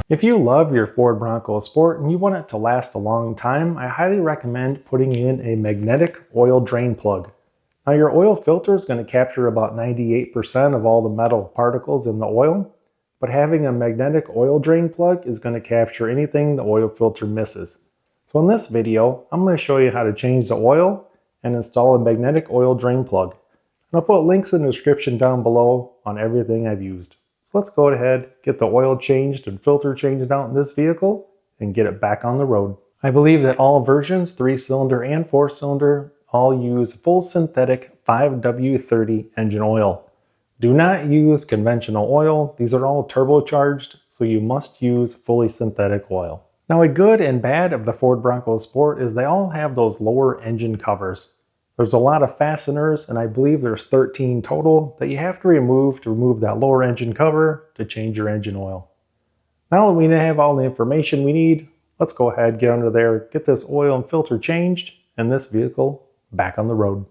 If you love your Ford Bronco Sport and you want it to last a long time, I highly recommend putting in a magnetic oil drain plug. Now your oil filter is going to capture about 98% of all the metal particles in the oil, but having a magnetic oil drain plug is going to capture anything the oil filter misses. So in this video, I'm going to show you how to change the oil and install a magnetic oil drain plug. And I'll put links in the description down below on everything I've used. So let's go ahead, get the oil changed and filter changed out in this vehicle, and get it back on the road. I believe that all versions, 3-cylinder and 4-cylinder, all use full synthetic 5W30 engine oil. Do not use conventional oil. These are all turbocharged, so you must use fully synthetic oil. Now a good and bad of the Ford Bronco Sport is they all have those lower engine covers. There's a lot of fasteners, and I believe there's 13 total that you have to remove that lower engine cover to change your engine oil. Now that we have all the information we need, let's go ahead, get under there, get this oil and filter changed, and this vehicle back on the road.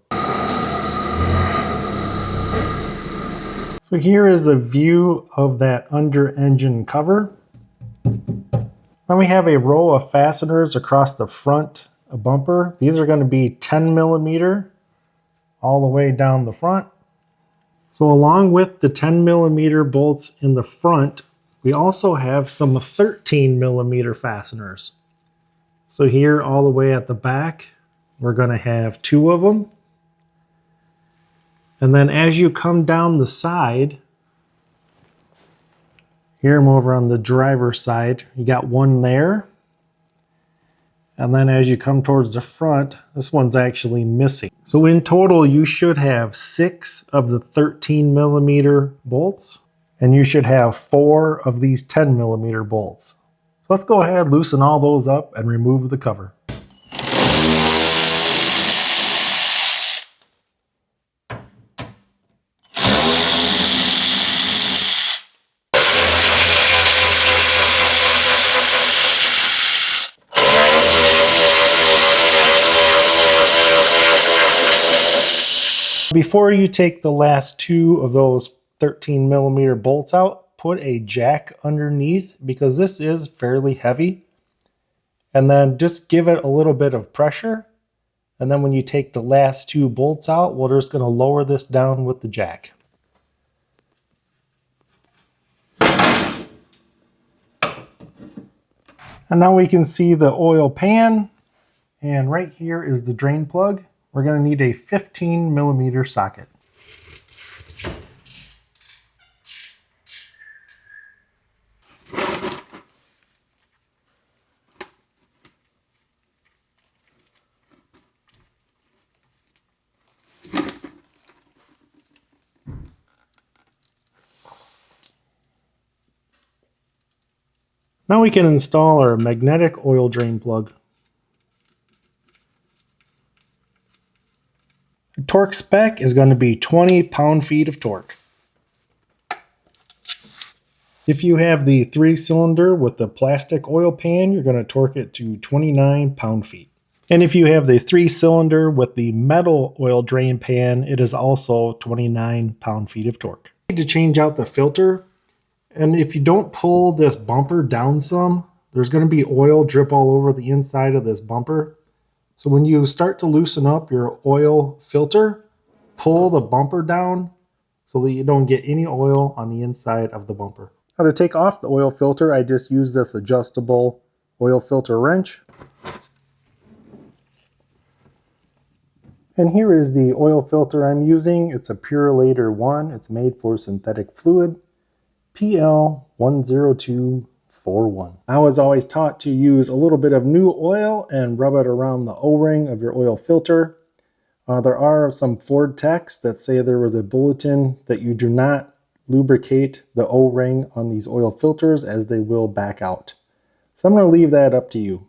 So here is a view of that under engine cover. Now we have a row of fasteners across the front bumper. These are going to be 10 millimeter all the way down the front. So along with the 10 millimeter bolts in the front, we also have some 13 millimeter fasteners. So here all the way at the back, we're going to have 2 of them. And then as you come down the side, here I'm over on the driver's side, you got 1 there. And then as you come towards the front, this one's actually missing. So in total, you should have 6 of the 13 millimeter bolts, and you should have 4 of these 10 millimeter bolts. So let's go ahead, loosen all those up and remove the cover. Before you take the last 2 of those 13 millimeter bolts out, put a jack underneath because this is fairly heavy. And then just give it a little bit of pressure. And then when you take the last 2 bolts out, we're just going to lower this down with the jack. And now we can see the oil pan. And right here is the drain plug. We're going to need a 15 millimeter socket. Now we can install our magnetic oil drain plug. The torque spec is going to be 20 pound-feet of torque. If you have the 3-cylinder with the plastic oil pan, you're going to torque it to 29 pound-feet. And if you have the 3-cylinder with the metal oil drain pan, it is also 29 pound-feet of torque. You need to change out the filter, and if you don't pull this bumper down some, there's going to be oil drip all over the inside of this bumper. So when you start to loosen up your oil filter, pull the bumper down so that you don't get any oil on the inside of the bumper. Now to take off the oil filter, I just use this adjustable oil filter wrench. And here is the oil filter I'm using. It's a Purolator 1. It's made for synthetic fluid, PL10241. I was always taught to use a little bit of new oil and rub it around the O-ring of your oil filter. There are some Ford techs that say there was a bulletin that you do not lubricate the O-ring on these oil filters as they will back out. So I'm going to leave that up to you.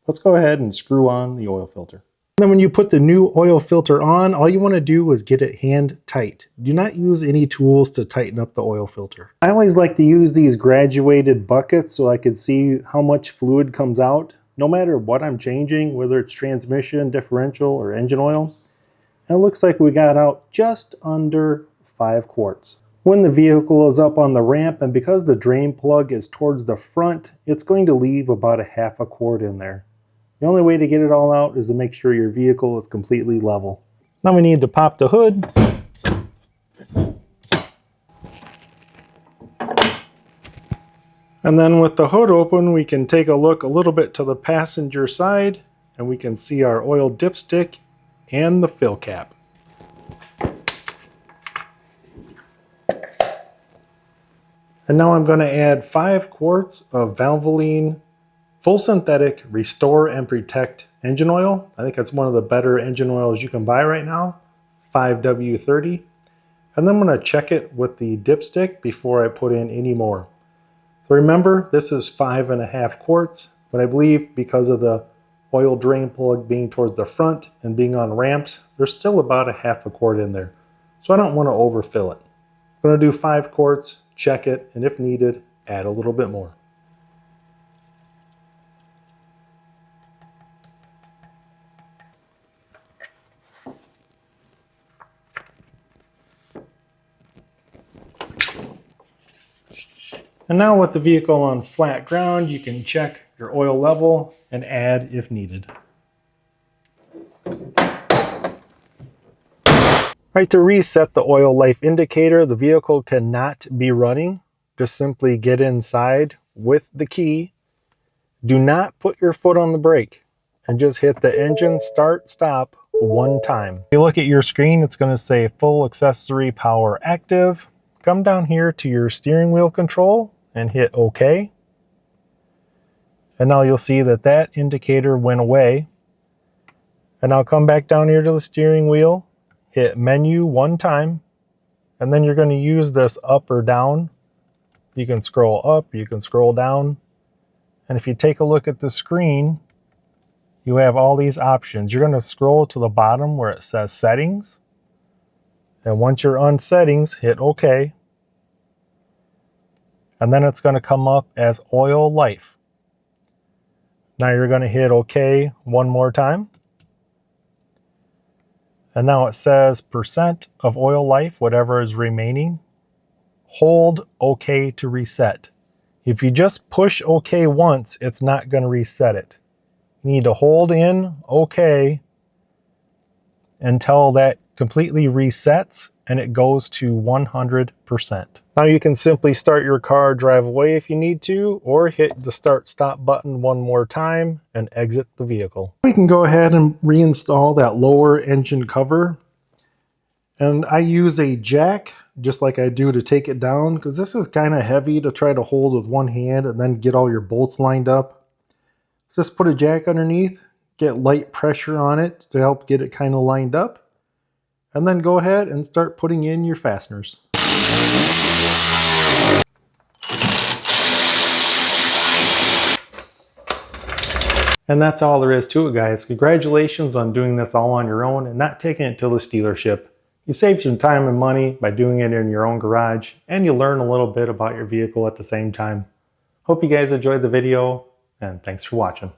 Let's go ahead and screw on the oil filter. And then when you put the new oil filter on, all you want to do is get it hand tight. Do not use any tools to tighten up the oil filter. I always like to use these graduated buckets so I can see how much fluid comes out, no matter what I'm changing, whether it's transmission, differential, or engine oil. And it looks like we got out just under 5 quarts. When the vehicle is up on the ramp, and because the drain plug is towards the front, it's going to leave about a half a quart in there. The only way to get it all out is to make sure your vehicle is completely level. Now we need to pop the hood. And then with the hood open, we can take a look a little bit to the passenger side, and we can see our oil dipstick and the fill cap. And now I'm going to add 5 quarts of Valvoline full synthetic Restore and Protect engine oil. I think that's one of the better engine oils you can buy right now, 5W30. And then I'm going to check it with the dipstick before I put in any more. So remember, this is 5.5 quarts, but I believe because of the oil drain plug being towards the front and being on ramps, there's still about a half a quart in there. So I don't want to overfill it. I'm going to do 5 quarts, check it, and if needed, add a little bit more. And now with the vehicle on flat ground, you can check your oil level and add if needed. Right, to reset the oil life indicator, the vehicle cannot be running. Just simply get inside with the key. Do not put your foot on the brake and just hit the engine start stop one time. If you look at your screen, it's going to say full accessory power active. Come down here to your steering wheel control and hit OK. And now you'll see that that indicator went away. And I'll come back down here to the steering wheel, hit menu one time, and then you're going to use this up or down. You can scroll up, you can scroll down. And if you take a look at the screen, you have all these options. You're going to scroll to the bottom where it says settings. And once you're on settings, hit OK. And then it's going to come up as oil life. Now you're going to hit OK one more time. And now it says percent of oil life, whatever is remaining. Hold OK to reset. If you just push OK once, it's not going to reset it. You need to hold in OK until that completely resets and it goes to 100%. Now you can simply start your car, drive away if you need to, or hit the start stop button one more time and exit the vehicle. We can go ahead and reinstall that lower engine cover. And I use a jack, just like I do to take it down, because this is kind of heavy to try to hold with one hand and then get all your bolts lined up. So just put a jack underneath, get light pressure on it to help get it kind of lined up. And then go ahead and start putting in your fasteners. And that's all there is to it, guys. Congratulations on doing this all on your own and not taking it to the dealership. You've saved some time and money by doing it in your own garage, and you learn a little bit about your vehicle at the same time. Hope you guys enjoyed the video, and thanks for watching.